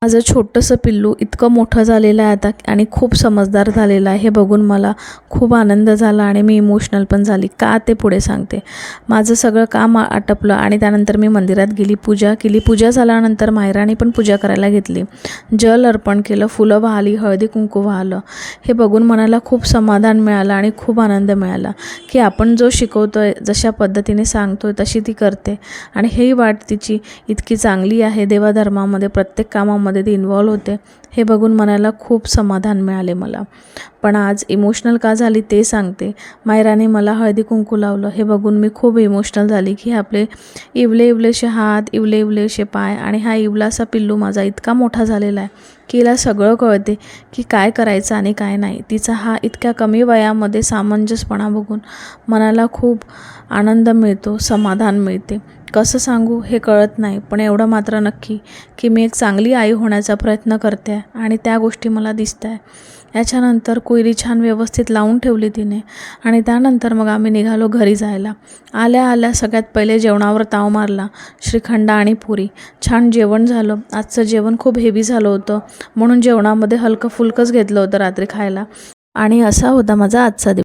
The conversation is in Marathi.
माझं छोटंसं पिल्लू इतकं मोठं झालेलं आहे आता आणि खूप समजदार झालेलं आहे हे बघून मला खूप आनंद झाला आणि मी इमोशनल पण झाली. का ते पुढे सांगते. माझं सगळं काम आटपलं आणि त्यानंतर मी मंदिरात गेली, पूजा केली. पूजा झाल्यानंतर मायराने पण पूजा करायला घेतली. जल अर्पण केलं, फुलं वाहली, हळदी कुंकू वाहलं. हे बघून मनाला खूप समाधान मिळालं आणि खूप आनंद मिळाला की आपण जो शिकवतोय, जशा पद्धतीने सांगतोय तशी ती करते आणि ही वाट तिची इतकी चांगली आहे. देवाधर्मामध्ये प्रत्येक कामामध्ये ती इन्व्हॉल्व होते. हे बघून मनाला खूप समाधान मिळाले मला. पण आज इमोशनल का झाली ते सांगते. मायराने मला हळदी कुंकू लावलं हे बघून मी खूप इमोशनल झाली की आपले इवले इवलेसे हात, इवले इवलेसे पाय आणि हा इवलासा पिल्लू माझा इतका मोठा झालेला आहे की हिला सगळं कळते की काय करायचं आणि काय नाही. तिचा हा इतक्या कमी वयामध्ये सामंजस्यपणा बघून मनाला खूप आनंद मिळतो, समाधान मिळते. कसं सांगू हे कळत नाही, पण एवढं मात्र नक्की की मी एक चांगली आई होण्याचा प्रयत्न करते आणि त्या गोष्टी मला दिसत आहे. याच्यानंतर कोयरी छान व्यवस्थित लावून ठेवली तिने आणि त्यानंतर मग आम्ही निघालो घरी जायला. आल्या आल्या सगळ्यात पहिले जेवणावर ताव मारला. श्रीखंड आणि पुरी. छान जेवण झालं. आजचं जेवण खूप हेवी झालं होतं म्हणून जेवणामध्ये हलकं फुलकंच घेतलं होतं रात्री खायला आणि असा होता माझा आजचा दिवस.